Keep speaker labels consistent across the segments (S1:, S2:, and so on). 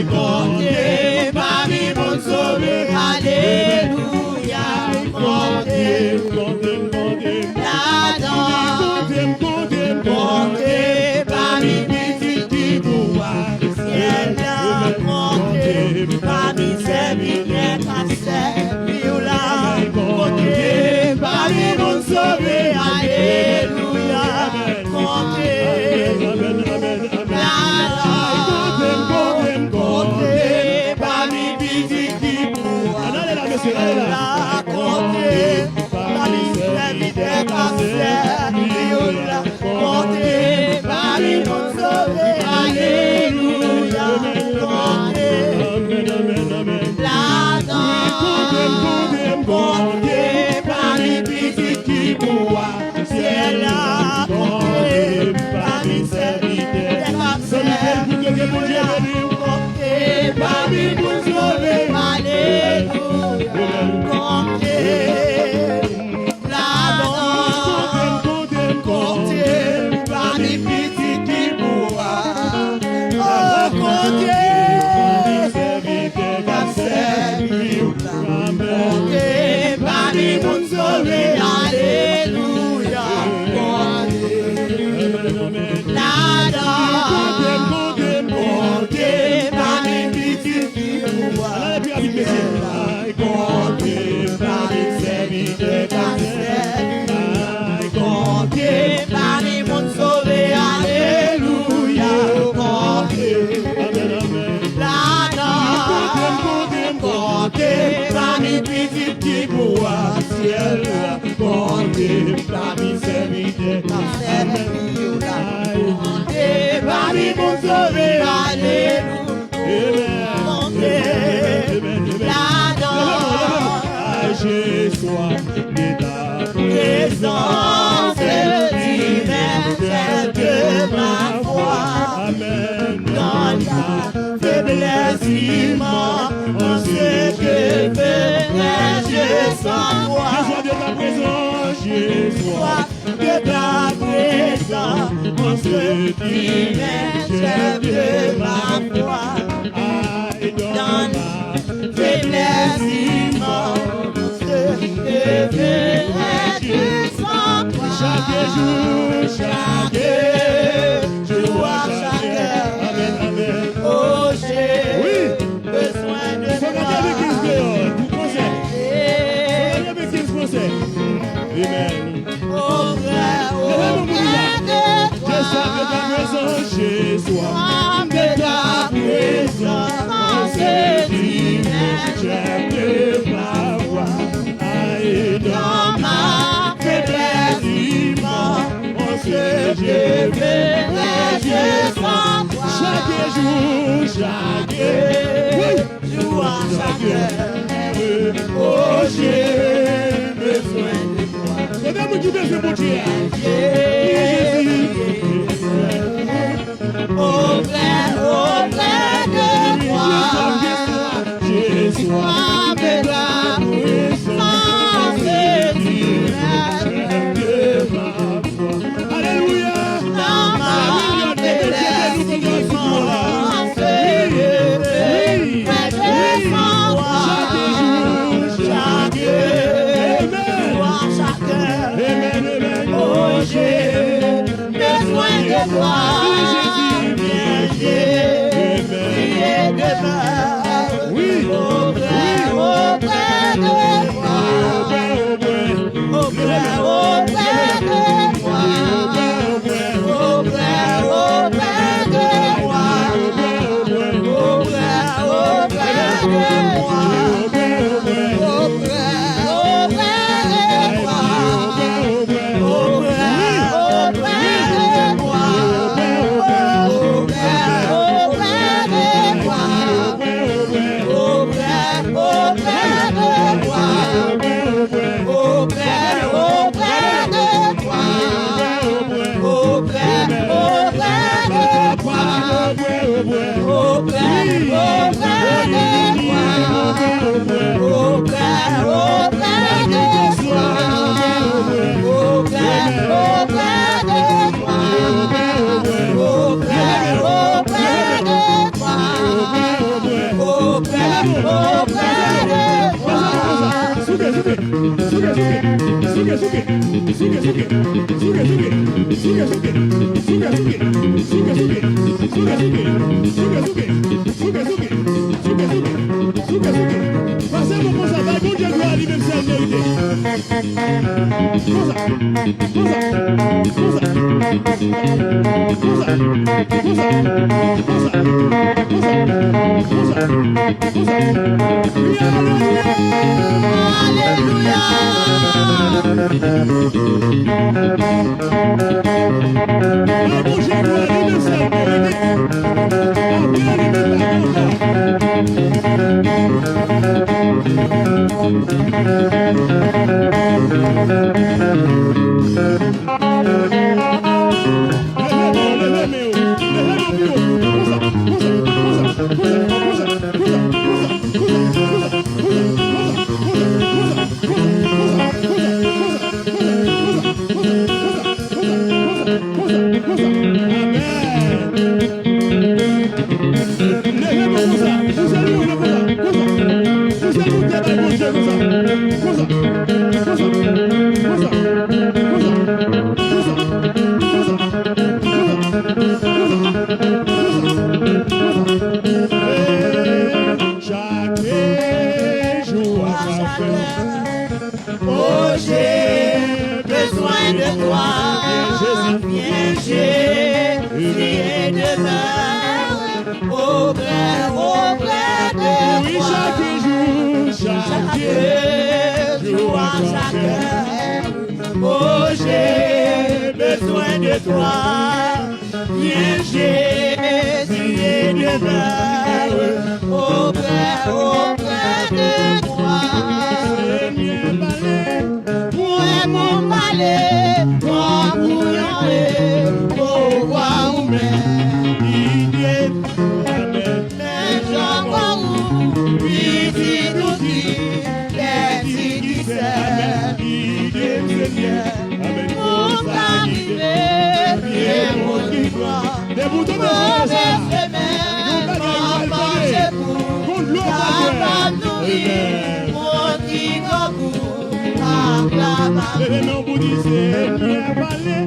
S1: Comptez parmi mon sauveur, alléluia. Comptez là-dedans. Comptez parmi petits qui voient ciel là. Comptez parmi serviteurs qui servent là. Comptez parmi mon sauveur, alléluia. Comptez la comptez, parmi serviteurs passés, comptez, parmi mon sauvé, alléluia, comptez, là-dedans, comptez, parmi petits qui boivent, c'est là, comptez, parmi serviteurs passés, comptez, parmi mon sauvé, alléluia. Comptez là-dedans, comptez parmi petits qui boivent. Oh, comptez comptez parmi mon sauvé, alléluia. Comptez là-dedans, comptez parmi petits qui boivent. Comptez parmi serviteurs passés, comptez parmi mon sauvé, alléluia. Comptez là-dedans, comptez parmi petits qui boivent ciel. Comptez parmi serviteurs passés, comptez parmi mon sauvé, alléluia. Comptez j'ai soif de ta présence universelle de ma foi. Amen. Dans la faiblesse immense, on sait que ferais-je sans toi. J'ai soif de ta présence, on sait universelle de ma foi. Dans la faiblesse immense, chaque jour à chaque heure. Amen, amen. Oh, j'ai besoin de toi. Amen. Oh, frère de toi. Je sois de ta présence chez soi. De ta présence, j'aime ma voix. Dans ma faiblesse immense, on se je sans toi. Chaque jour à chaque heure. Oh, j'ai besoin de toi. Regardez-moi qui besoin pour Dieu. Auprès de toi, Jésus, sois de la puissance divine. Alléluia. Dans ma faiblesse immense, chaque heure. Oh, j'ai besoin de toi. Oh, j'ai besoin de toi. Viens, j'ai demeure auprès de toi. Chaque jour, à chaque heure. Oh, j'ai besoin de toi. Viens, Jésus, et demeure auprès de toi. Moi, mon balai, mon bouillon, pour voir où mais j'en vois où, puis nous dit, les qui sert, pour arriver, bien mon livre, mauvais semaine, manger pour, capable nourrir, mon qui
S2: non vous disiez bien parler.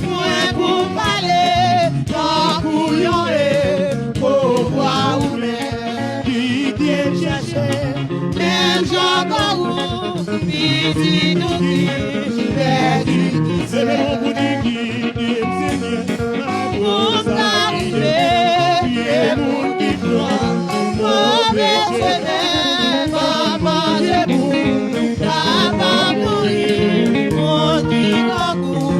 S1: Moi pour parler, tant couillon et pour voir où mais qui vient chercher, même j'encore où, puis nous dit,
S2: c'est non vous dites
S1: pour arriver, et mon qui doit, mauvais semaine, manger pour, capable nourrir, mon qui
S2: manger pour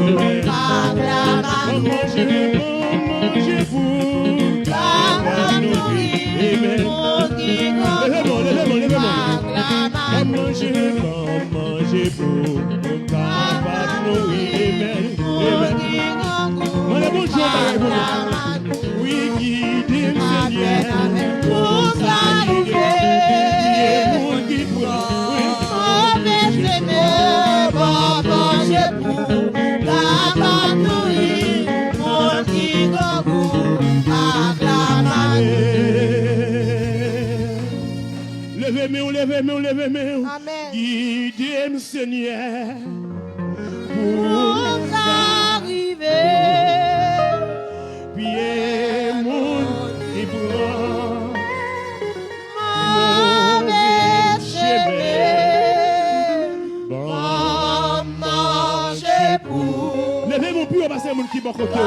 S2: capable nourrir. Mon bon Dieu, oui, guide Seigneur,
S1: pour arriver, mon qui manger pour capable nourrir, mon qui
S2: levez-moi.
S1: Amen.
S2: Guidez-moi, Seigneur,
S1: pour arriver.
S2: Pied mon qui prend
S1: mauvais chemin, bon manger pour.
S2: levez mon pied, passer mon qui bon côté là.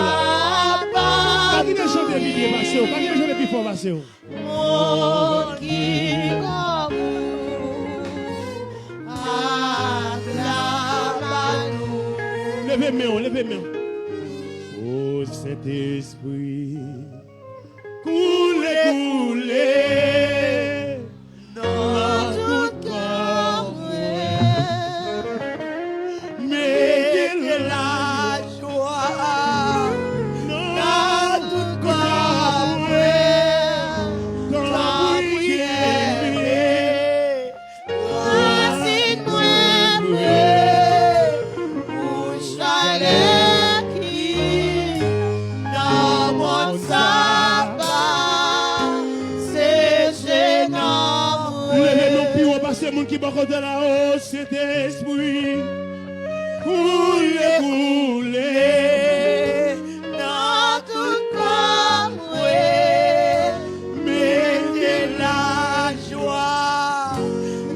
S2: Pas qu'il chante bien passer, pas qu'il chante plus fort passer.
S1: Mon qui
S2: Levez-moi. Oh, Saint-Esprit, coulez
S1: dans tout corps,
S2: mettez
S1: la joie dans tout corps, dans la prière, racine-moi pour chaleur qui dans mon sabbat, c'est
S2: c'est mon qui va côté là-haut, cet esprit. Couler.
S1: Dans tout corps, ouais. Mettez la joie.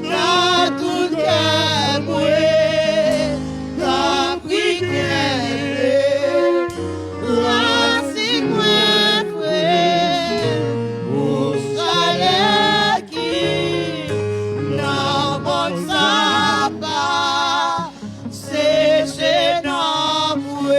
S1: Dans tout cœur, ouais. Dans prière. Voici moi, frère. Au soleil qui n'a pas de sabbat. C'est dans moi.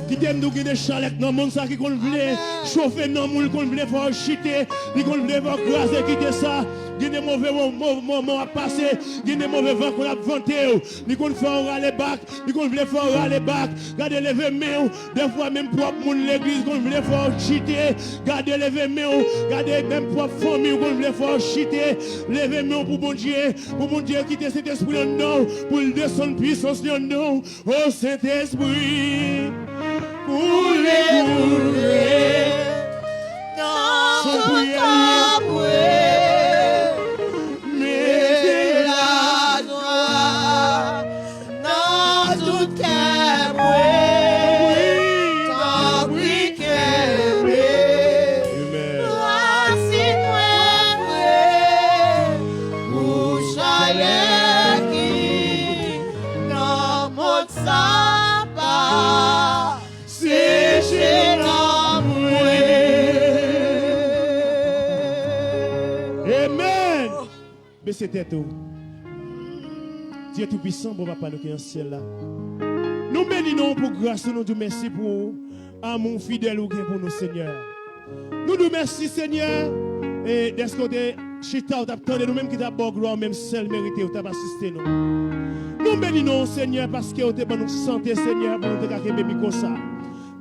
S2: Qui t'aime nous qui des chalets dans le monde ça qui qu'on voulait chauffer dans le monde qu'on voulait faire chiter, qui qu'on voulait faire craser quitter ça. Il y a des mauvais moments à passer, il y a des mauvais vents qu'on a vanté, ni qu'on fait râler bac, ni qu'on voulait faire râler bac, gardez les mains, des fois même propre monde l'église qu'on voulait faire chiter, gardez les mains, gardez même propre famille qu'on voulait faire chiter, levez mains pour bon Dieu quitter cet esprit en nous, pour le descendre puissance en nous, oh Saint-Esprit,
S1: Couler dans
S2: Sans
S1: tout
S2: prière.
S1: corps, ouais. Mettez la joie dans tout cœur, ouais. Dans prière, ouais.
S2: Amen.
S1: Voici moi, ouais. Pour chalet qui dans mon sabbat, c'est chez
S2: Amen. Mais c'était tout. Dieu Tout-Puissant, bon papa, nous qui est en ciel là. Nous bénissons pour grâce, nous disons merci pour amour fidèle ou pour nous, Seigneur. Nous disons merci, Seigneur. Et de ce côté, chita, t'attendez nous-mêmes qui t'abord gloire, même seul mérité, ou t'as assisté nous. Nous bénissons, Seigneur, parce que vous avez nous santé, Seigneur, pour nous faire comme ça.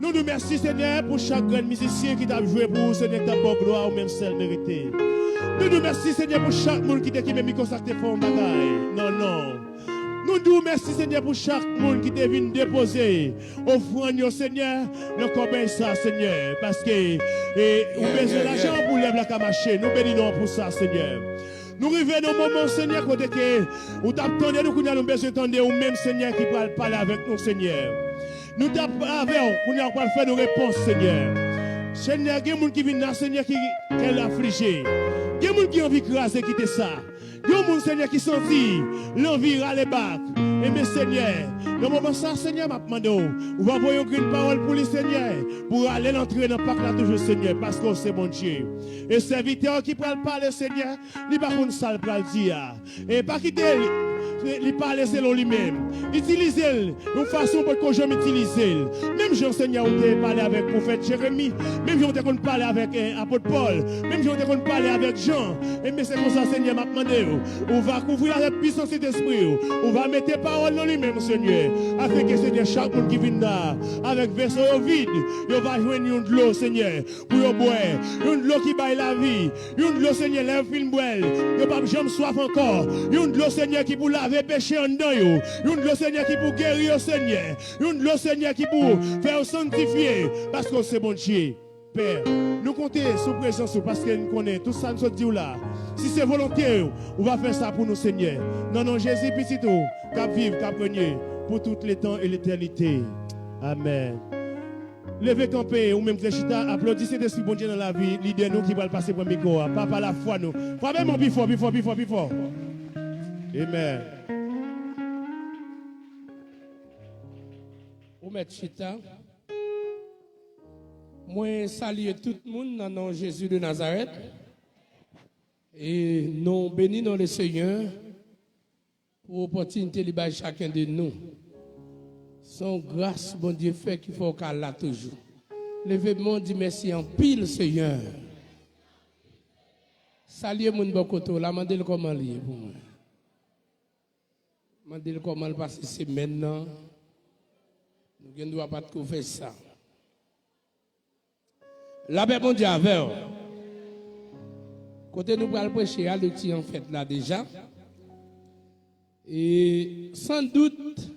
S2: Nous nous merci, Seigneur, pour chaque grand musicien qui t'a joué pour vous, Seigneur, qui t'abord gloire, ou même seul mérité. Nous nous merci, Seigneur, pour chaque monde qui t'a qui m'a consacré pour un bagaille. Non. Nous nous merci, Seigneur, pour chaque monde qui t'a venu déposer offrande, Seigneur, le corps ça, Seigneur, parce que vous besoin d'argent pour lever la camache. Nous bénissons pour ça, Seigneur. Nous revenons au moment, Seigneur, côté que vous t'attendez, nous avons besoin d'entendre, ou même, Seigneur, qui va parler avec nous, Seigneur. Nous t'attendons, nous allons faire nos réponses, Seigneur. Seigneur, il y a des gens qui viennent là, Seigneur, qui est affligé. Il y a des gens qui ont envie de craser, quitter ça. Il y a des gens, Seigneur, qui sentent l'envie de râler bac. Et mes Seigneur, dans le moment ça, Seigneur, m'a demandé, on va envoyer une parole pour les Seigneur, pour aller l'entrer dans le parc là toujours, Seigneur, parce que c'est mon Dieu. Et serviteur qui peut parler, Seigneur, il va pas une salle pour le dire. Et pas quitter, il parle selon lui-même. Utilisez-le d'une façon pour que je m'utilise. Même Jean Seigneur, on a parlé avec le prophète Jérémie, même Jean on parlé avec l'apôtre Paul, même Jean on parlé avec Jean. Et mais c'est comme ça, Seigneur, m'a demandé, on va couvrir la puissance de l'esprit, on va mettre parole dans lui-même, Seigneur, afin que Seigneur, chaque monde qui vient là, avec verset vide, il va joindre une de l'eau, Seigneur, pour boire, une de l'eau qui baille la vie, une de l'eau, Seigneur, l'air film boire, il pas jamais soif encore, une de l'eau, Seigneur, qui pour laver péché en dedans, une de l'eau, Seigneur, qui pour guérir, Seigneur, une de l'eau, Seigneur, qui pour faire sanctifier, parce que c'est bon Dieu. Père, nous comptons sur présence parce que nous connaissons tout ça, nous disons là. Si c'est volontaire, on va faire ça pour nous, Seigneur. Non, Jésus, petit tout, qu'à vivre, qu'à régner pour tous les temps et l'éternité. Amen. Levez camper, ou même Cléchita, applaudissez des bon Dieu dans la vie, l'idée nous qui va le passer pour le micro. Papa, la foi, nous. Vraiment, plus fort. Amen.
S3: Ou mettre Chita. Moi, salue tout le monde dans le nom de Jésus de Nazareth. Et nous bénissons le Seigneur pour l'opportunité de chacun de nous. Son grâce, bon Dieu, fait qu'il faut qu'elle l'a toujours. Levez-moi, dit merci en pile, Seigneur. Salut mon bokoto, la mandel comment lié pour moi. Mandel comment parce que c'est maintenant. Nous ne devons pas faire ça. La paix mon Dieu avec vous. Côté nous allons prêcher à l'outil en fait là déjà. Et sans doute,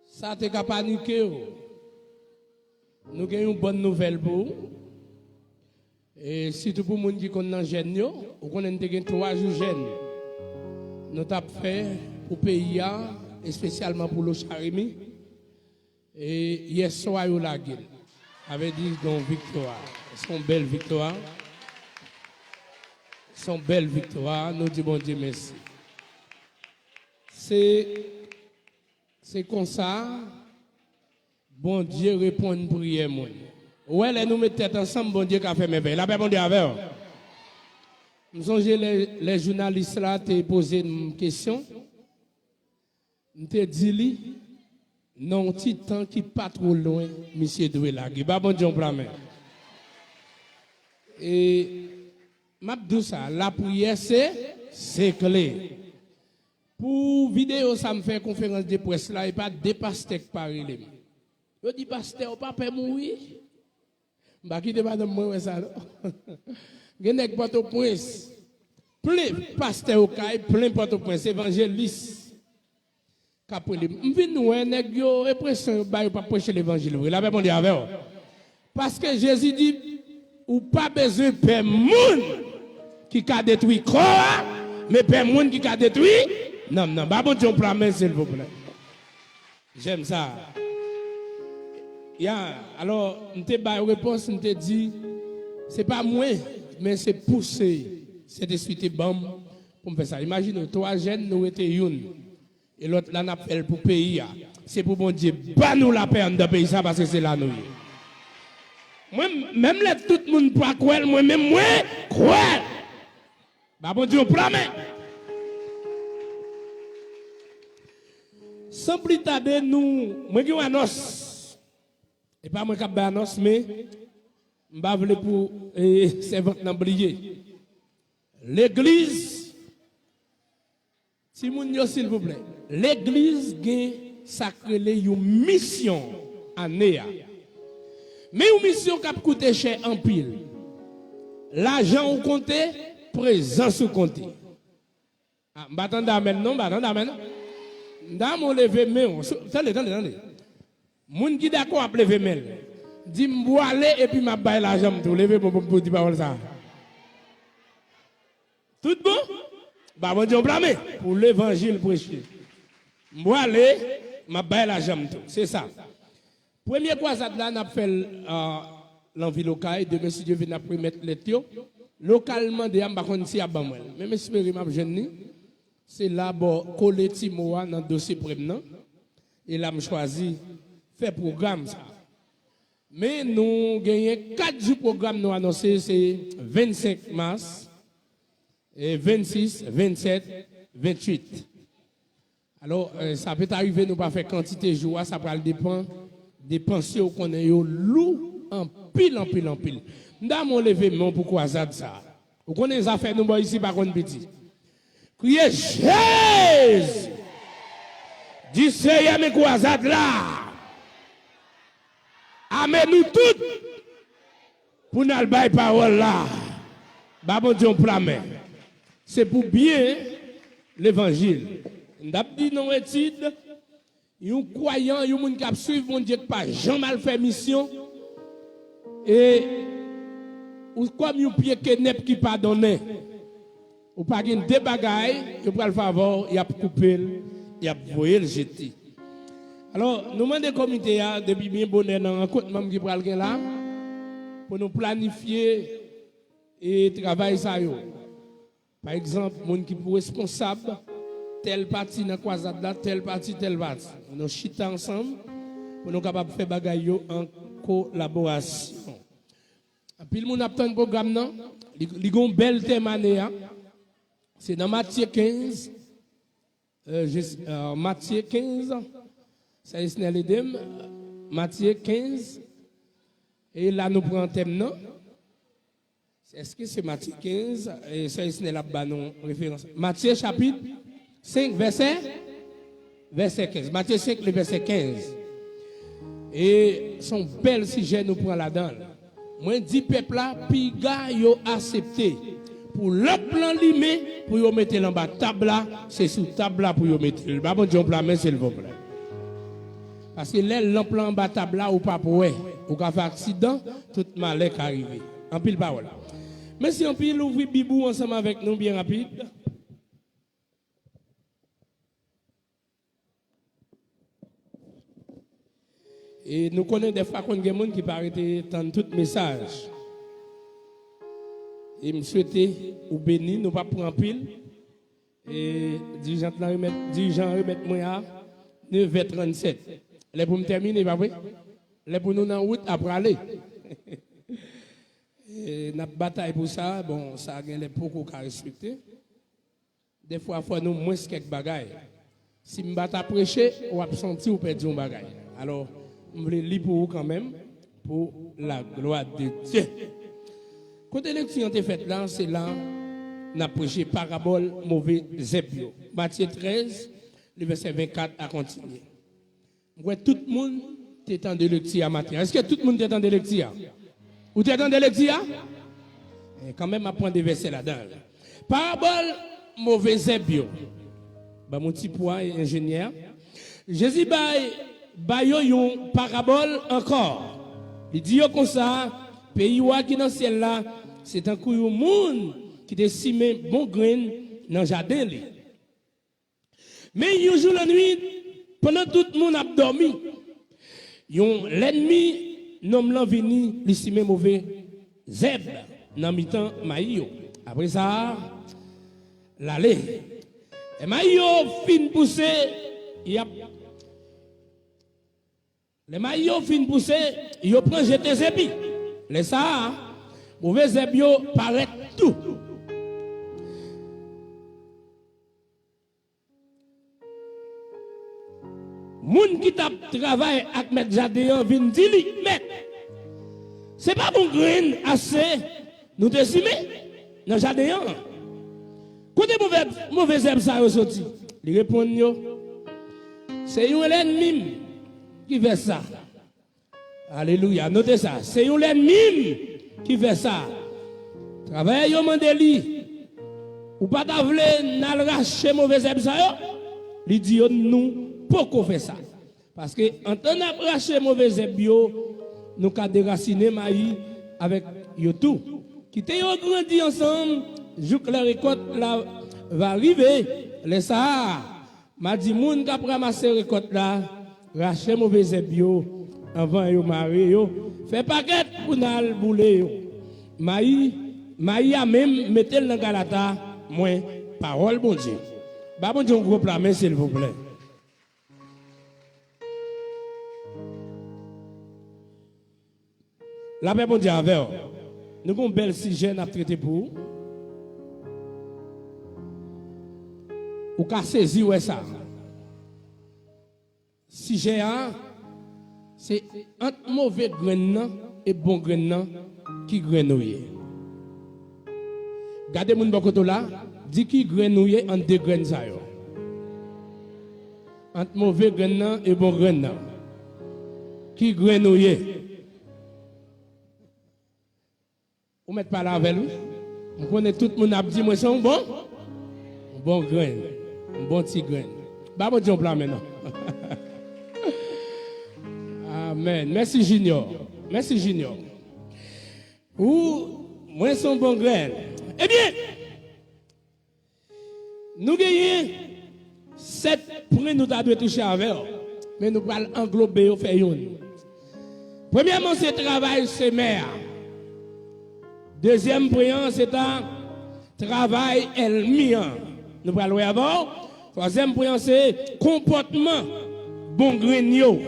S3: ça te a paniqué. Nous avons une bonne nouvelle pour vous. Et surtout pour les gens qui connaissent jeune, ou connaissent 3 jours jeunes. Nous avons fait pour le pays, et spécialement pour le Charimi. Et hier soir, nous avons dit, avait dit donc victoire. Son belle victoire. Son belle victoire. Nous disons bon Dieu merci. C'est comme ça. Bon Dieu répond à une prière. Ouais, là, nous mettons tête ensemble, bon Dieu qui a fait mes veilles. La paix, bon Dieu, avec vous. Nous sommes les journalistes là, t'ont posé une question. Nous t'ai dit, non, un petit temps qui pas trop loin, monsieur Doué là, qui va bon Dieu, et m'a dit ça, la prière c'est clé. Pour vidéo, ça me fait conférence de presse là, et pas des pasteurs qui parlent. Je dis, pasteur, pas peur mourir. Bah, qui te madame moi, ça, non? Genek Port-au-Prince, plein pasteur au caille, plein Port-au-Prince, évangéliste. Capole, m'vin nous, nèg yo, impression, bah, pas prêcher l'évangile. La paix, bon Dieu, avec. Parce que Jésus dit, ou pas besoin de père moun qui a détruit corps, mais père moun qui a détruit. Non, non, bah, bon Dieu, promets, s'il vous plaît. J'aime ça. Alors, je t'ai une réponse, je t'ai dit, c'est pas moi, mais c'est pousser cet esprit bon pour me faire ça. Imagine, 3 jeunes, nous étions une, et l'autre là, n'a fait pour le pays. C'est pour bon Dieu, pas nous la paix dans le pays, ça, parce que c'est là nous. Moi, même là, tout le monde pas croire, moi-même, moi, croire. Bah, bon Dieu, on promet. Sans plus tarder, nous, moi, qui annonce. Et pas moi qui ai annonce, mais je ne veux pas pour servante n'oublier. L'église, si vous s'il vous plaît, l'église a sacré une mission en Néa. Mais une mission qui a coûté cher en pile. L'argent au compte, présence au compte. M'attendez amen, non, m'attendez amen. Dans mon levé, mais attendez. Moun qui d'accord à lever mel. Dis m'bois aller et puis m'a bailler l'argent tout lever pour dire parole ça. Tout bon? Bah bon Dieu blâmer pour l'évangile prêcher. M'bois aller m'a bailler l'argent tout. C'est ça. Premier croisade là n'a fait l'envie locale de monsieur Dieu vient après mettre les tio localement de am pas connait si à Bamwel. Mais espérer m'a jeune c'est là bon coller Timoa dans dossier prévenant et là me choisi faire programme ça. Mais nous gagnons 4 jours programme nous annoncé c'est 25 mars et 26, 27, 28. Alors ça peut arriver nous pas faire quantité de jours, ça va dépendre des pensions qu'on est loup en pile. Dans mon levé pourquoi ça? Vous connaissez les affaires nous ici par contre petit. Criez Jésus. Dis Seigneur mes croisades là. Amen nous toutes pour nous bailler parole là. Bon Dieu promet. C'est pour bien l'évangile. N'a dit non étude. Un croyant, un monde qui a suivi mon Dieu pas jamais mal fait mission et ou comme un pied que qui pardonne. Ou pas une deux bagailles, il prend le favor, il a coupé, il a voyé le jeter. Alors, nous demandons au comité depuis bien bonheur dans un compte même qui prend là pour nous planifier et travailler ça yo. Par exemple, monde qui est responsable telle partie dans la croisade là, telle partie. Nous chita ensemble pour nous capables de faire bagaille en collaboration. Puis le monde a un programme non, il y a un bel thème année. C'est dans Matthieu 15. Matthieu 15. Ça est l'idem. Matthieu 15. Et là nous prenons un thème non. Est-ce que c'est Matthieu 15 et ça est là-bas non référence. Matthieu chapitre 5 verset 15. Matthieu 5 le verset 15. Et son bel sujet nous prend là-dedans. Moi dis peuple là piga yo accepté pour le plan limé pour yo mettre en bas table là, c'est sous table là pour yo mettre. Bah bon Dieu plan s'il vous plaît. Parce que le plan en bas table là ou pas pour ou ka fait accident, tout malheur arrivé. En pile parole. Mais si on pile ouvrir Bibou ensemble avec nous bien rapide. Et nous connaissons des fois qu'on a des gens qui paraissent entendre tout message. Et me souhaiter ou béni, nous pas prendre pile. Et dirigeant remettre moi à 9h37. Les pour me terminer, pas vrai? Les pour nous en route après aller. Et notre bataille pour ça, bon, ça a les beaucoup qu'à respecter. Des fois, il faut nous moins quelques bagailles. Si je bats à prêcher, on va sentir ou perdre un bagaille. Alors, je voulais lire pour vous quand même, pour la gloire de Dieu. Quand l'élection est faite là, c'est là, on a prêché parabole mauvais zébio. Matthieu 13, le verset 24 à continuer. Tout le monde t'étend de lecture à matin. Est-ce que tout le monde t'étend de lecture? Ou t'étend de lecture? Quand même, à prendre des versets là-dedans. Parabole mauvais zébio. Mon petit poids est ingénieur. Jésus baille une parabole encore. Il dit comme ça, pays qui dans le ciel là, c'est un coup de monde qui décime bon grain dans le jardin. Mais un jour la nuit, pendant tout le monde a dormi, l'ennemi nomme l'enveni, il s'y met mauvais zèbre dans le temps maïo. Après ça, l'aller. Et maïo fin pousser, il y a les maillots fin pousser, il prend jeter zébi. Les ça, mauvais zébio paraît tout. Moun qui t'a travaillé avec mettre jardin vient dire mais c'est pas bon grain assez nous décimer dans jardin. Côté mauvais zèbre ça sorti. Il répond c'est un ennemi qui fait ça. Alléluia, notez ça. C'est un ennemi qui fait ça. Travaille au mandeli. Ou pas t'avler n'al racher mauvais zèbre ça. Il dit nous pourquoi faire ça? Parce que en tant que racher mauvais zèbre nous ca déraciner maïs avec yo tout. Qui te yo grandi ensemble, jour que la récolte là va arriver, les ça m'a dit moun qui ramasser récolte là, racher mauvais zèbre avant yo marier yo, fait paquet pour n'al bouler yo. Maïs a même mettel dans galata moins parole bon Dieu. Ba bon Dieu un gros plat mais s'il vous plaît. La paix bon Dieu avec vous. Nous avons un bel sujet à traiter pour vous. Ou qu'à saisir ouais ça. Sujet c'est entre mauvais grain et bon grain qui grenouille. Gardez mon bokoto là, dit qui grenouille en deux graines ça yo. Entre mauvais grain et bon grain qui grenouille. Vous mettez pas là avec lui. On connaît tout le monde a dit moi c'est un bon grain, un bon petit grain. Bah bon Dieu plan maintenant. Amen. Merci Junior. Merci Junior. Ou moi c'est un bon grain. Eh bien, nous gagnons 7 points nous devons toucher avec, mais nous allons englober au faire une. Premièrement, c'est travail semer. Deuxième point, c'est un travail ennemi. Nous allons avant. Troisième point, c'est comportement bon grignon.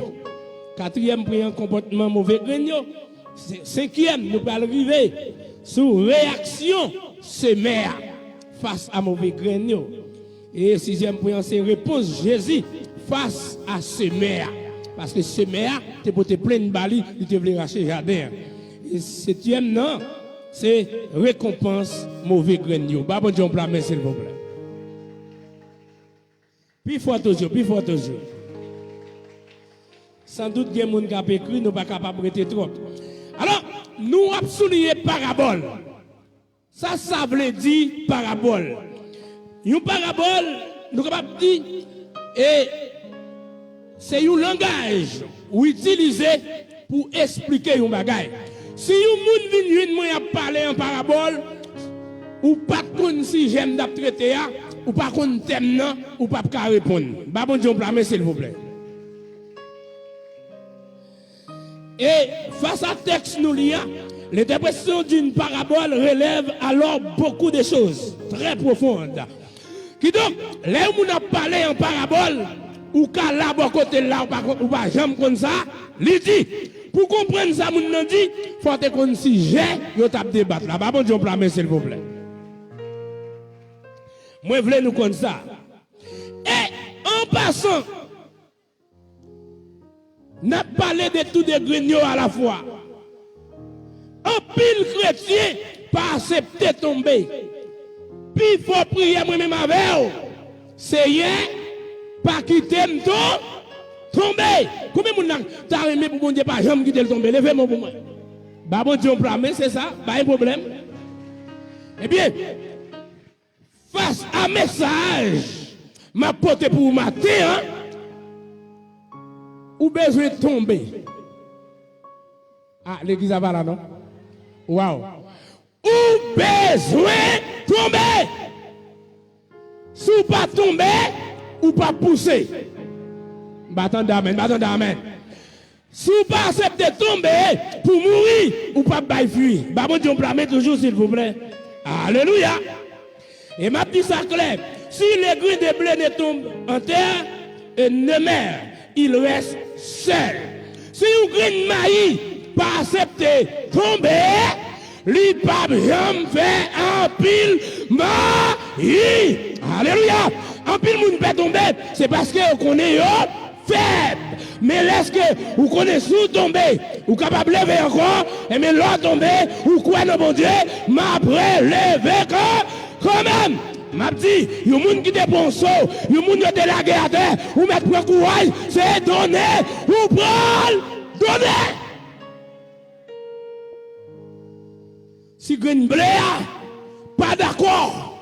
S3: Quatrième point, comportement mauvais grignon. Cinquième, nous allons arriver sous réaction semer face à mauvais grignon. Et sixième point, c'est réponse Jésus face à semer. Parce que semer, tu peux te plein de bali, tu te veux racheter jardin. Et septième, non. C'est récompense mauvais grenier. Bon Dieu, blâme, s'il vous plaît. Puis fort toujours. Sans doute, il y a des gens qui ont écrit, nous ne sommes pas capables de rester trop. Alors, nous avons souligné parabole. Ça veut dire parabole. Une parabole, nous sommes capables de dire, et c'est un langage utilisé pour expliquer un bagage. Si un monde vient moi à parler en parabole, ou pas de si j'aime d'aptraiter, ou pas de thème, ou pas de répondre. Bah bon Dieu, s'il vous plaît. Et face à texte nous liant, l'interprétation d'une parabole relève alors beaucoup de choses très profondes. Qui donc, là où on a parlé en parabole, ou qu'à là, bon côté là, ou pas jamais comme ça, il dit, pour comprendre ça, mon dit, il faut que si j'ai, yo tape débattre là. Bah bon Dieu, s'il vous plaît. Moi, je voulais nous connaître ça. Et en passant, n'a parlé de tous des grignots à la fois. Un pile chrétien pas accepter tomber. Puis il faut prier moi-même avec vous. C'est rien, pas quitter me tomber. Combien de monde t'a aimé pour bon Dieu pas jamais quitter le tomber? Levez-moi pour moi. Bah bon Dieu, on prend, c'est ça, pas un problème. Eh bien, face à message, m'a porté pour matin, hein, ou besoin de tomber. Ah, l'église va là, non? Waouh! Ou besoin de tomber. Si ou pas tomber, ou pas pousser. Battant d'amen, battant d'amen. Si ou pas accepter de tomber pour mourir, ou pas bailler fuir. Bah bon Dieu, on plame toujours, s'il vous plaît. Alléluia. Et m'a dit ça clair. Si les grains de blé ne tombent en terre et ne meurent, il reste seul. Si un grain de maïs pas accepté tomber, il pas jamais fait un pile maïs. Alléluia. Un pile moun peut tomber, c'est parce que vous connaissez faible. Mais est-ce que vous connaissez sous tomber, vous capable de lever encore, et mais l'autre tomber, ou quoi non bon Dieu, m'a prélevé quand même. M'a dit, il y a des gens qui dépensent, il y a des gens qui ont la guerre, ou mettre pour courage, c'est donner, ou prendre, donner. Si Green Blé pas d'accord,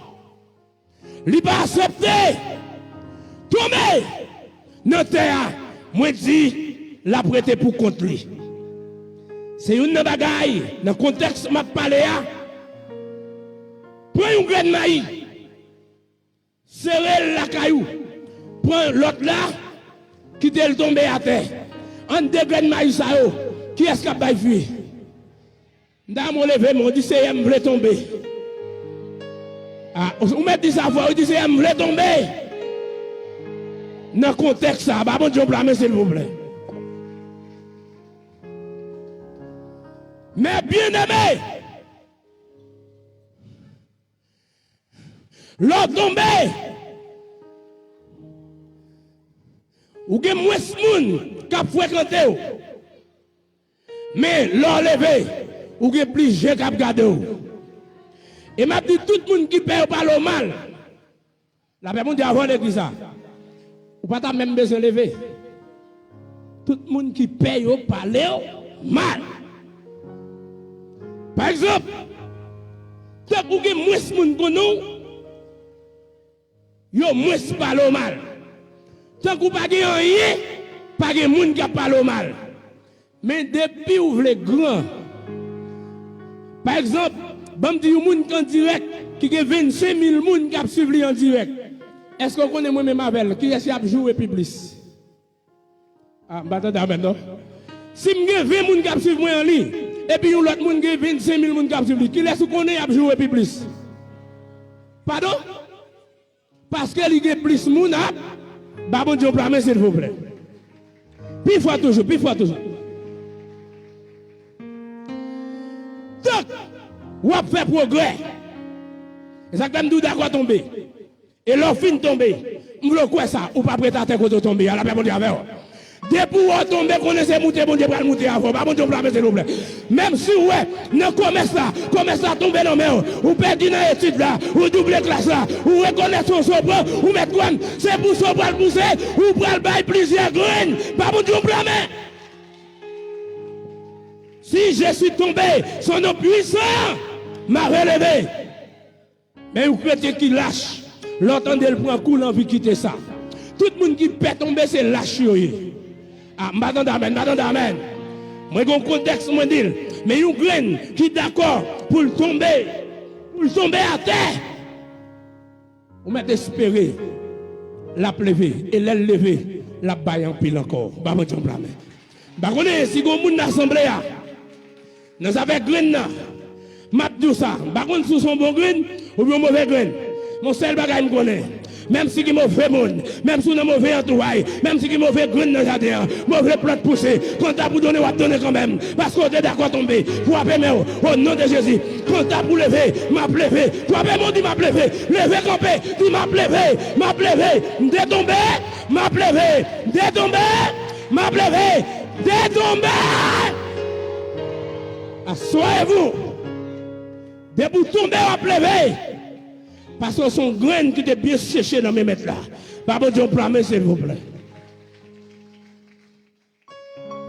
S3: il n'a pas accepté, tomber, dans terre, moi dis, la prêter pour contre lui. C'est une bagaille, dans le contexte m'a parlé à. Prends une graine de maïs, serrez la caillou, prends l'autre là, qui te le tomber à terre. En deux graines de maïs, qui est-ce qui a baillé fuir? Dans mon levé, on dit c'est elle voulait tomber. Ah, on m'a dit ça, on dit c'est elle voulait tomber. Dans le contexte, ça, bah bon Dieu, s'il vous plaît. Mais bien aimé, l'autre tombé, ou gen moins moun qui a fréquenté, mais l'enlevé, ou gen plus jeune qui a gardé. Et m'a dit tout le monde qui paye par le mal, la personne dit avant l'église ça. Ou pas ta même besoin de lever. Tout le monde qui paye au palais mal. Par exemple, tant que vous avez moins de monde que nous, vous avez moins de parler mal. Tant que vous n'avez rien, pas de monde qui parle mal. Mais depuis vous voulez grand, par exemple, je dis que vous en direct, qui a 25 000 personnes qui suivent en direct. Est-ce qu'on connaît moi-même avec qui est-ce qui a joué Publis? Ah, maintenant. Si je avez 20 personnes qui suivent moi en ligne, et puis l'autre monde qui a 25 000 personnes qui suivent, qui est-ce qu'on connaît à jouer Publis? Pardon? Parce qu'il y a plus de monde, bah bon Dieu, s'il vous plaît. Puis il faut toujours. Donc, on va faire progrès. Exactement, nous d'accord tomber. Et l'on fin tomber. Vous voulez quoi ça? Ou pas prêter à terre tomber? À la paix, bon Dieu, avec vous. Dès pour tomber, connaissez monter, bon Dieu, pour monter avant. Bah bon Dieu, s'il vous plaît. Même si, ouais, ne commerce là tomber dans mer, ou perdre dans l'étude là, ou doubler classe là, ou reconnaître son sobran, ou mettre quoi? C'est pour sobran pousser, ou pour le bail plusieurs graines. Bah bon Dieu, si je suis tombé, son nom puissant m'a relevé. Mais vous croyez qu'il lâche. L'entendez le prend coup l'envie de quitter ça. Tout le monde qui peut tomber, c'est lâche. Ah, m'attends d'amen. Moi, j'ai un contexte, moi, dit, Mais une graine qui est d'accord pour le tomber à terre. Vous m'êtes espéré la lever et la lever, la baille en pile encore. Bah, moi, j'en blâme. Bah, on est, si vous avez une assemblée, nous avons graine, m'a dit ça. Bah, on sous son bon graine ou bien mauvais graine. Mon seul bagage, je connais. Même si il mauvais monde, même si il mauvais entourage, même si il mauvais graine dans le jardin, mauvais plante poussé, quand t'as pour donner, on va donner quand même. Parce qu'on est d'accord tomber. Pour appeler au nom de Jésus. Quand t'as pour lever, m'a levé. Pour appeler mon dit m'a levé. Levé campé, dit m'a levé. Détombé, m'a levé. Détombé, m'a levé. Détombé. Assoyez-vous. Des boutons m'a levé. Parce que son graine qui était bien séché dans mes mètres là. Papa Dieu, blâmer s'il vous plaît.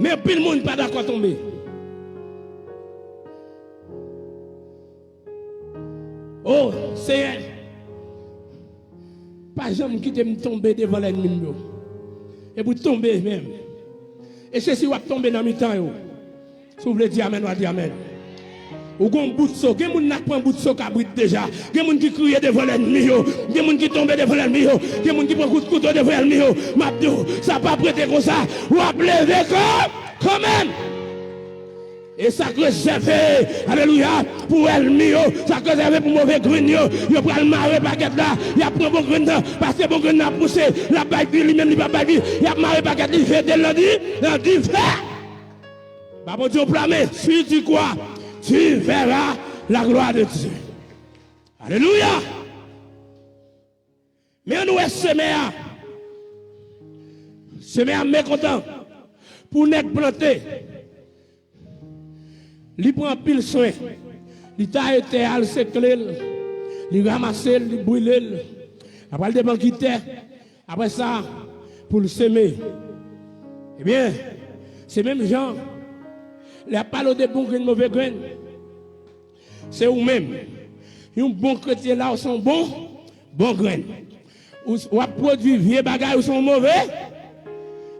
S3: Mais puis le monde n'est pas d'accord tomber. Oh, Seigneur. Pas jamais quitter me tomber devant l'ennemi. Et vous tomber même. Et c'est si vous tomber dans le temps. Si vous voulez dire amen, vous dire amen. Ou gon bout de saut, gen moun n'a prend bout de saut cabrit déjà. Gen moun qui crie devant l'ennemi yo, gen moun qui tombe devant l'ennemi yo, gen moun qui prend coup de couteau devant l'ennemi yo. M'abdou, ça pas prêter comme ça. Ou a lever quand même. Et ça réservé, alléluia, pour l'ennemi yo, ça réservé pour mauvais grain yo. Yo pral marrer paquet là, y a prend bon grain parce que bon grain a poussé, la bague lui-même li pas bague, y a marrer paquet li fait de lundi fait. Bah bon Dieu blâmer, si tu crois tu verras la gloire de Dieu. Alléluia. Mais nous semer à mécontent pour nous planter. Il prend pile soin. Il t'a été à le sécler, il ramasse, il brûle. Après le dépend quitter. Après ça, pour le semer. Eh bien, c'est même gens. La parole de bon grain, de mauvais grain. C'est vous-même. Un bon chrétien là, sont bon grain. Ou produit vieux bagages ou sont mauvais.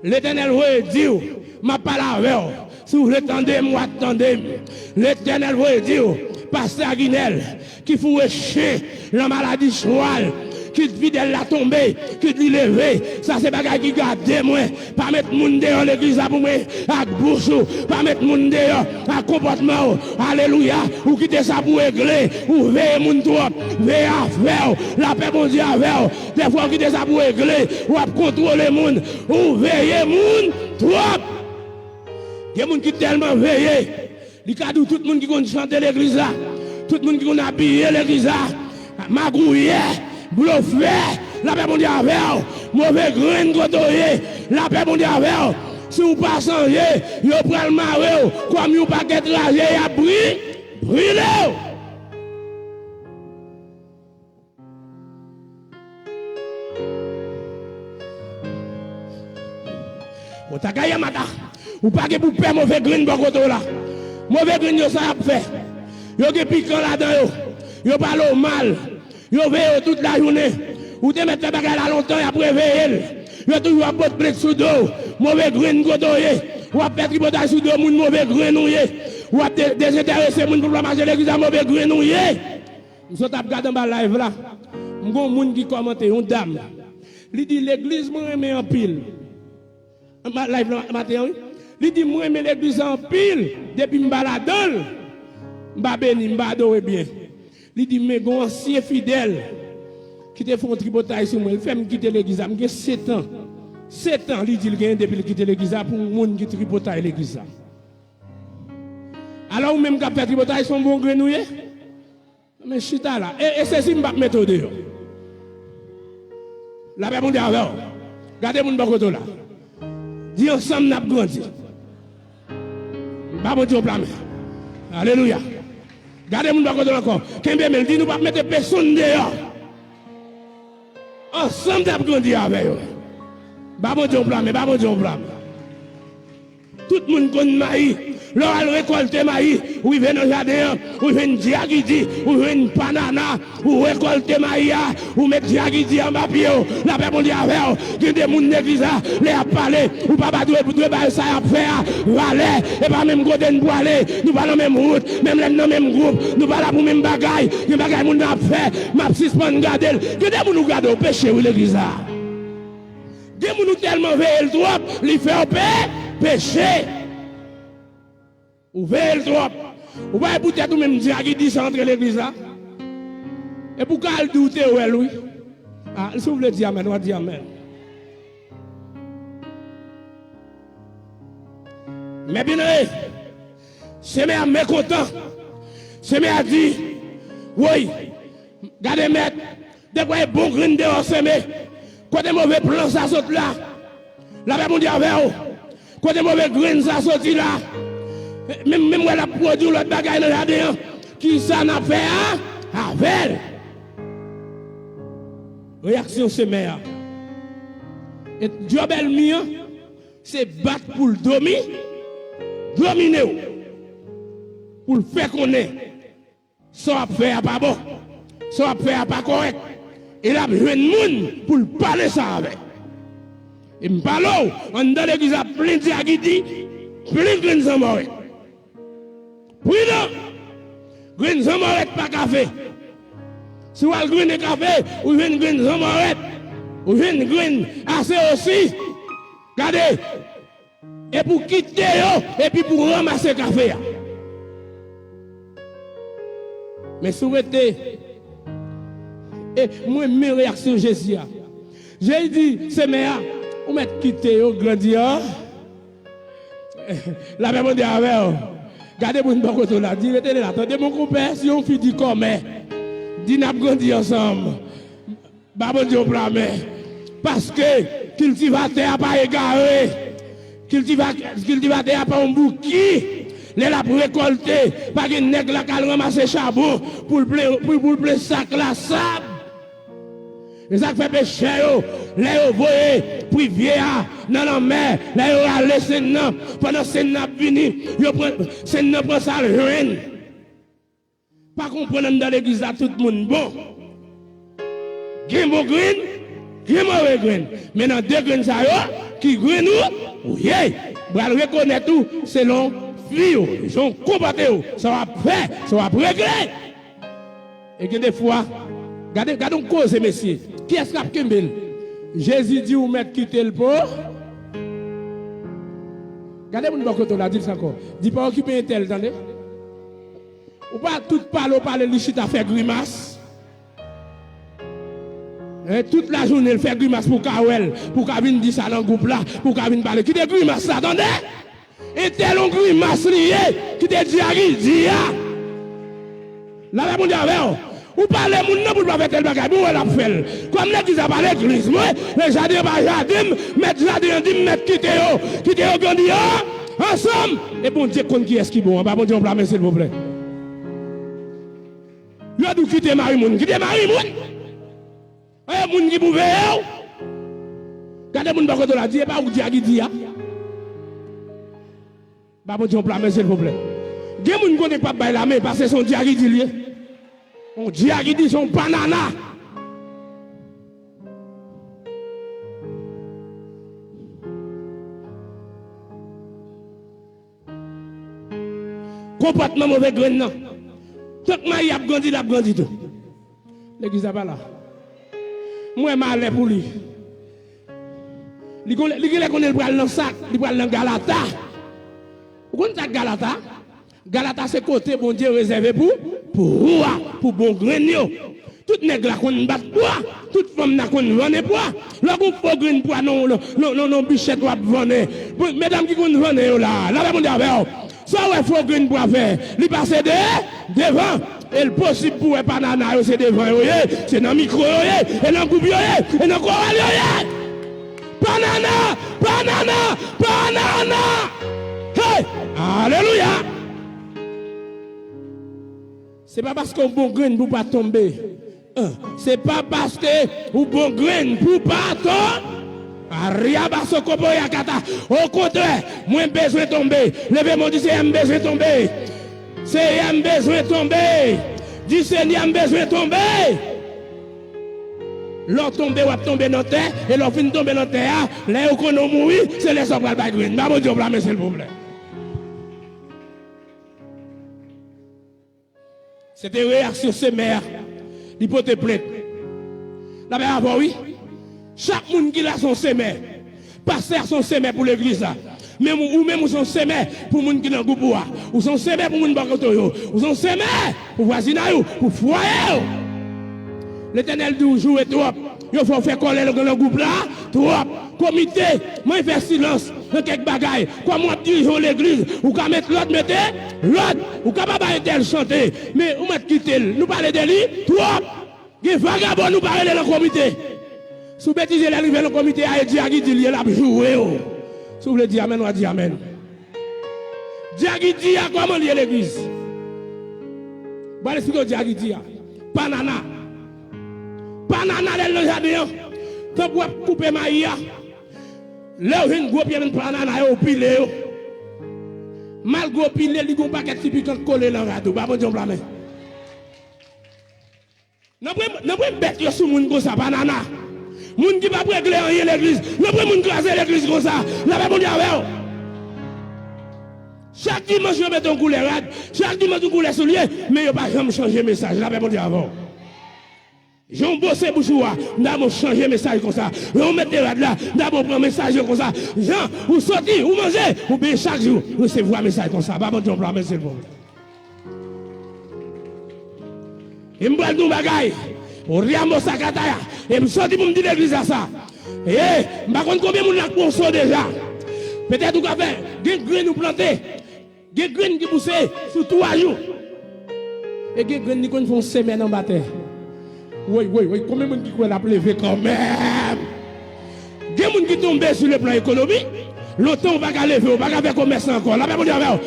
S3: L'Éternel va dire, ma parole avec vous. Si vous l'attendez, moi attendez. L'Éternel va dire, pasteur Aguinel, qui faut chien, la maladie cheval. Qui fidèle la tomber, qui dit lever, ça c'est bagay qui garde moi, pas mettre moun dehors l'église pour moi, avec bouche, pas mettre moun dehors, avec comportement, alléluia, ou quitter ça pour régler, ou veiller moun trop, veiller à faire, la paix bon Dieu à faire, des fois quitter ça pour régler, ou à contrôler moun, ou veiller moun trop. Il y a moun qui tellement veillé, il y a tout le monde qui compte chanter l'église là, tout le monde qui compte habiller l'église là, magouiller. Bluffé, la paix mondiale avec mauvais grain godoyer, la paix mondiale avec si vous pas changer, vous prenez le maré, comme vous pas qu'être ragé, il a brûlé. Vous t'as gagné matin, vous pas que pour faire mauvais grain dans le là. Mauvais grain, ça a fait. Vous avez piquant là-dedans, vous parlez mal. Vous veillez toute la journée. Vous te mettez les bagages là longtemps et après veillez. Vous toujours à botte plein sous dos. Mauvais grain godoyer. Vous avez fait tripotage sous dos, mauvais grain nouillé. Vous avez désintéressé pour la marcher l'église à mauvais grain nouillé. Nous sommes regardés dans la live là. Nous avons un monde qui commente, une dame. Il dit l'église, moi, je en pile. Live là, matin, il dit moi, je l'église en pile. Depuis que je balade, je béni, je adore bien. Il dit, mais un ancien fidèle qui te font tripotage sur moi, il fait me quitter l'église. J'ai 7 ans. 7 ans, il dit, il gagne depuis qu'il quitte l'église pour le monde qui tripotage l'église. Alors, même quand fait tripotage, son bon grenouiller. Mais chita là. Et c'est si je vais mettre au dehors. La paix mondiale avec vous. Regardez mon bakoto là. Dis ensemble, nous avons grandi. Pas mon Dieu au plan. Alléluia. Gardez mon bakoto encore. Kembe mel dit nous pas mettre personne dehors. Ensemble d'ab grandi avec eux. Pas mon Dieu au plan, mais pas mon Dieu au plan. Tout le monde connaît maï. L'on récolte maïs, ou vient dans le jardin, ou vient diagidi, ou vient banana, ou récolte maïs, ou met diagidi en bas pied. La paix mon Dieu avec, qui des gens l'église, les a parlé, ou pas pour trouver ça à faire, valet, et pas même côté de aller, nous pas dans même route, même dans même groupe, nous pas là pour même bagaille, qui bagaille moun a fait, m'a suspend garder, qui des gens nous garder au péché ou l'église. Des gens nous tellement veillent le droit, les faire péché. Ou veillez le trop. Ou va écouter tout même dire qui dit ça entre l'église là. Et pour qu'elle doute, ouais, lui. Ah, il s'ouvre le dire amen, on va dire amen. Mais bien, c'est mes mécontents. C'est mes dit, oui, gardez maître, des fois bon grain dehors semé. Quand des mauvais plans ça saute là. La paix mon Dieu avec vous. Quand des mauvais grains ça saute là. Même elle a produit l'autre bagaille dans le jardin. Qui ça n'a fait avec. Réaction c'est meilleur. Et job el mien, c'est battre pour le dominer. Pour le faire connaître. Ça va faire pas bon. Ça va faire pas correct. Et là, je monde pour le parler ça avec. Et me parle, on dans l'église a plein de diagidi, plein de graines mortes. Oui, non. Graines mortes pas café. Si vous avez graines de café, ou une graine morte, ou une graine assez aussi. Regardez. Et pour quitter, et puis pour ramasser le café. Mais souhaitez. Et moi, mes réactions, Jésus. J'ai dit, c'est meilleur. Vous mettez quitter, vous grandir. La même chose avec vous. Gardez mon bon côté là. Dis, attendez mon compère, si on fait du commerce, dis, nous grandi ensemble. Bon Dieu, parce que cultivateur n'a pas égaré. Cultivateur n'a pas un bouquet. Les la pour récolter, pas que nègre la cal ramasser charbon pour le sac la sable. Les sacs fait péché, les voyez, puis vieillard, dans la mer, les a laissé non, pendant que n'a fini, c'est n'a prend ça le reine. Pas comprendre dans l'église là tout le monde bon. Game bon green, game mauvais green. Mais dans deux graines ça qui green ou, oui, va le reconnaître tout selon ils sont combattus, ça va faire, ça va régler. Et que des fois, regardez cause, messieurs. Qui est-ce qui a Kembel? Jésus dit ou mettre quitter le pot. Regardez mon bon côté, on a dit ça encore. Dis pas occuper un tel, attendez. Ou pas tout parler, le chita faire grimace. Et toute la journée, il fait grimace pour Kawel, pour Kavin dit ça dans le groupe là, pour Kavin parler. Qui des grimaces là, attendez? Et tel on grimace lié, qui te dit à qui dit à. Là, mon Dieu, ou parlez mon nom pour pas faire tel bagage, ou elle a fait. Comme l'église a parlé l'église, moi, le jardin va jardin, mettre jardin, dit, mettre quitter au grandir, ensemble. Et bon Dieu, qui est-ce qui est bon, bon Dieu, on blâme, s'il vous plaît. Il a dû quitter Marie-Moun, quitter Marie-Moun. Et moun qui pouvait, regardez mon bagage de la dit, et pas où dit à qui dit, bon Dieu, on blâme, s'il vous plaît. Des gens ne connaissent pas la main parce que son diaghi dit lié. On diaghi dit son banana. Comportement mauvais grain non. Tant que il a grandi tout. L'église n'est pas là. Moi, je suis allé pour lui. Il connaît le bras dans le sac, il bras dans Galata. Vous connaissez Galata? Galata, c'est côté, bon Dieu, réservé pour bon grain. Toute nègre là qu'on bat poids, toute femme là qu'on vend poids. Là qu'on faut grain poids, non, bichette doit vendre. Mesdames qui qu'on vend là, là, mon Dieu, ça, ouais, faut grain poids faire. Il passe devant. Et le possible pour un banana, c'est devant, c'est dans le micro, et dans le groupe, et dans le corps, banana. Hey! Alléluia! C'est pas parce qu'on bon grain pour pas tomber. C'est pas parce que ou bon grain pour pas tomber. Au contraire, moi besoin de tomber. Levez mon Dieu, c'est besoin de tomber. C'est besoin de tomber. Du Seigneur besoin de tomber. L'on tombe ou tomber dans terre et l'on finit tomber dans terre. Là où on mourir, c'est les sombres à green. Maman Dieu blâme s'il vous plaît. C'était réaction sémère. L'hypothèse plainte. La mère avant oui. Chaque monde qui a son sémère. Pasteur son sémère pour l'église là. Même ou même son sémère pour monde qui dans groupe ou son sémère pour monde bakoto ou son sémère pour voisinage pour foyer. L'Éternel dit jouer trop. Il faut faire coller le groupe là. Trop. Comité, moi je fais silence. Quelques bagailles. Comme moi dirigeons l'église. Ou qu'à mettre l'autre, mettez l'autre. Ou qu'à pas tel chanter. Mais ou mettre quitter. Nous parler de lui. Trop. Les vagabonds nous parler dans le comité. Si vous bêtisez l'arrivée dans le comité, il dit il a joué. Si vous voulez dire amen, on va dire amen. Diagui dit comment lier l'église. Bon, expliquez Diagui dit. Panana. Panana dans le jardin. Quand vous coupez maïa. Là, vous avez un gros pied de panana au pile. Malgré pile, il y a un paquet typique collé dans le radeau. Pas bon blâmer. Non, pas bête sur moun comme ça, banana. Moun qui va pas régler rien l'église. Non, pas moun craser l'église comme ça. Là, pas bon dire avec. Chaque dimanche, je mets un coup les rades. Chaque dimanche, je mets un soulier. Mais je ne vais pas jamais changer le message. Là, pas bon dire avant. J'en bosse bouchoua, d'abord changer message comme ça. On met des rades là, d'abord prendre message comme ça. Jean, vous sortez, vous mangez, vous payez chaque jour. Recevez un message comme ça. Pas bon dire blâmer, c'est bon. Et me prend nous bagaille. On riamo sakataya. Et me sorti pour me dire l'église à ça. Eh, me contre combien moun la conso déjà. Peut-être ou faire des graines nous planter. Des graines qui poussent sur 3 jours. Et des graines qui font semaine en bataille. Oui, combien de gens qui la pleuvé quand même? Des gens qui tombent sur le plan économique. Longtemps on va lever, on va faire commerce encore. Là, on dire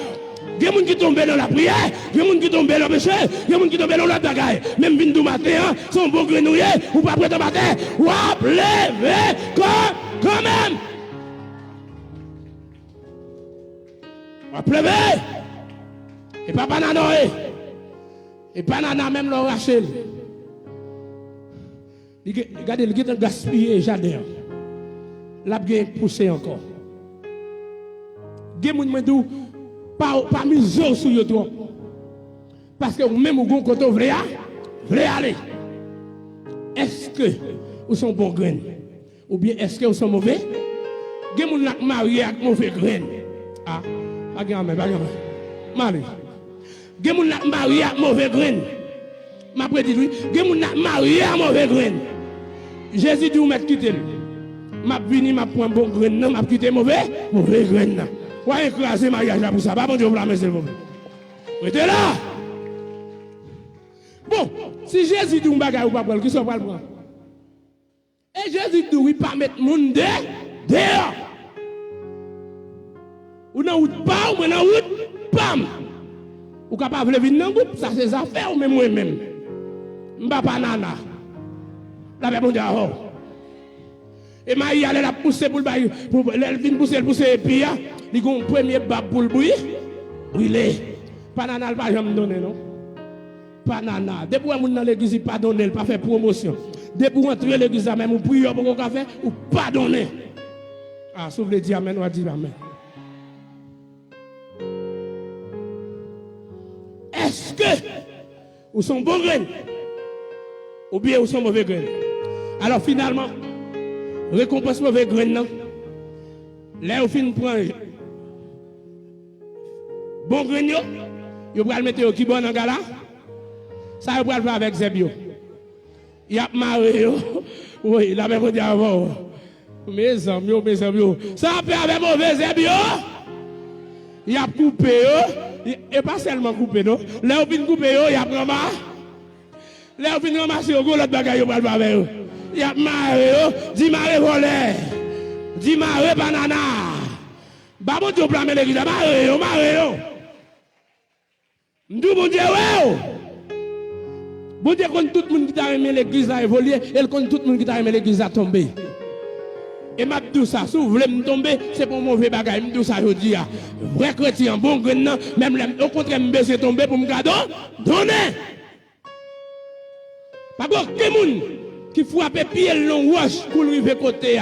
S3: des gens qui tombent dans la prière, des gens qui tombent dans le péché, des gens qui tombent dans la bagaille. Même vin du matin, sont bon grenouillés, ou pas prêt à matin, ou à lever quand même. On va pleuver. Et pas banana, et banana même le rachel. Regardez, il a gaspillé jardin. Là, il a poussé encore. Il y a des gens pas mis sur le trop. Parce que même au côté vrai aller. Est-ce que vous sont bons graines? Ou bien est-ce que vous sont mauvais? Il y a des gens qui mariés avec mauvais graines. Ah, pas grand mère, pas grand mère. Marie. Il y a des gens qui mariés avec mauvais graines. Ma prédit lui, il y a des gens qui mariés avec mauvais graines. Jésus dit, vous m'êtes quitté. Ma vini, ma point bon graine, ma quitté mauvais graine. Ou écraser mariage là pour ça. Pas bon Dieu blâmer s'il vous plaît. Vous êtes là. Bon, si Jésus dit un bagage ou pas prendre, qui sont pas le prendre? Et Jésus dit oui, pas mettre monde dehors. Ou dans route pas, ou dans route pam. Ou capable de venir dans groupe, ça c'est affaire ou même moi-même. M'pa pas nana. La paix bon Dieu. Et Maïa elle a poussé pour elle vient pousser et puis il a un premier bab pour le brûler. Pas nana pas jamais donner non. Pas nana. Depuis qu'on dans l'église il pas donner, pas faire promotion. Depuis qu'on entrer l'église même ou prier pour qu'on faire ou pas donner. Ah, si vous voulez dire amen, on va dire amen. Est-ce que vous sont bons graines ou bien vous sont mauvais graines? Alors finalement, récompense mauvais graines non. Là vous fin prendre bon graines yo va le mettre au qui bon en gala. Ça vous va le faire avec Zebio. Il a maré yo. Oui, il avait dit avant. Mes amis, ça fait avec mauvais Zebio. Il a coupé yo. Et pas seulement coupé non. Là vous fin couper yo, il a prend ma. Là vous fin ramasser au gros l'autre bagaille yo va le faire avec yo. Il a maré yo, dit maré volé. Dit maré banana. Ba bon Dieu blâmer l'église, maré yo. M'dou bon Dieu ouais. Bon Dieu compte tout le monde qui t'a aimé l'église a évolué, elle compte tout le monde qui t'a aimé l'église a tombé. Et m'a dit ça, si vous voulez me tomber, c'est pour mauvais bagage. Je dis ça, je dis, vrai chrétien, bon grain, même au contraire, me baisser tomber pour me garder, donner. Pas aucun monde qui frappe pied le long roche pour le river côté,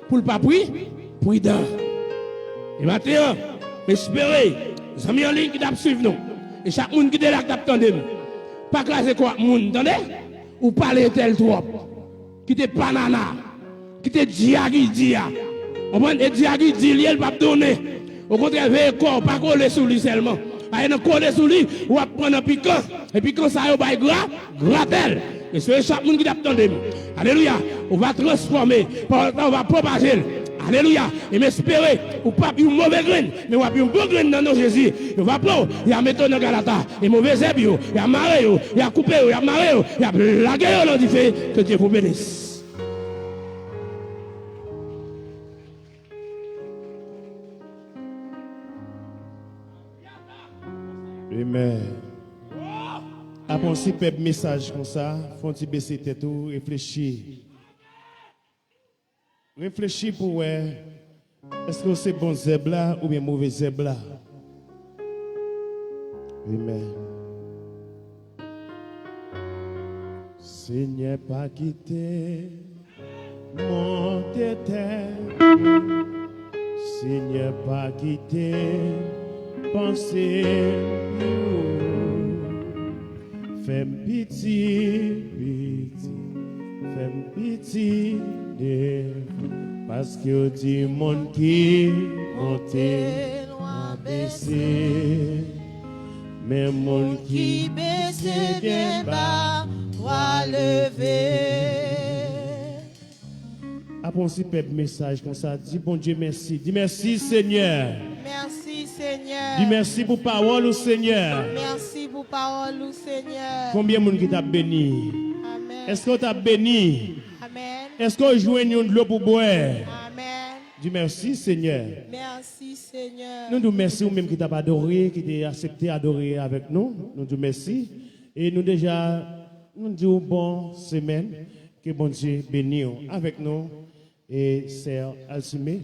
S3: pour le pas pris, prudent. Et maintenant, j'espère, les amis en ligne qui doivent suivre nous, et chaque monde qui est là qui t'attendent, pas classer quoi, monde, entendez? Ou parler tel trop, qui te banana, qui te diagui dia. On prend et diagui dit, il va donner. Au contraire, veille corps, pas coller sur lui seulement. Aïe, non coller sur lui, ou va prendre un piquant, et puis quand ça y va gratel. Et c'est chaque monde qui t'attend. Alléluia. On va transformer, on va propager. Alléluia. Et m'espérer, ou pas une mauvaise graine, mais on va une bonne graine dans nos Jésus. On va prendre, il y a méthode dans Galata, et mauvais zèbre, il y a maré, il y a coupé, il y a maré, il y a blagué, on dit fait, que Dieu vous bénisse.
S2: Amen. Après si peu message comme ça, faut tu baisser tête ou réfléchir. Réfléchir pour ouais, est-ce que c'est bon zèbre là ou bien mauvais zèbre là? Amen. Seigneur pas quitter mon tête. Seigneur pas quitter penser. Fais-moi pitié, fais-moi pitié, parce que du monde qui monte, loin baissé, mais monde qui baisse bien bas, va lever. Après aussi, message comme ça, dis bon Dieu merci, dis merci Seigneur.
S1: Merci Seigneur.
S2: Dis merci pour parole au Seigneur.
S1: Merci pour parole au Seigneur.
S2: Combien de monde qui t'a béni?
S1: Amen.
S2: Est-ce que t'a béni?
S1: Amen.
S2: Est-ce que joue de l'eau pour boire?
S1: Amen.
S2: Dis merci Seigneur.
S1: Merci Seigneur.
S2: Nous nous merci ou même qui t'a adoré, qui t'a accepté adorer avec nous. Nous nous merci. Et nous déjà, nous disons bonne semaine. Que bon Dieu bénisse avec nous. Et Sœur Alcimé.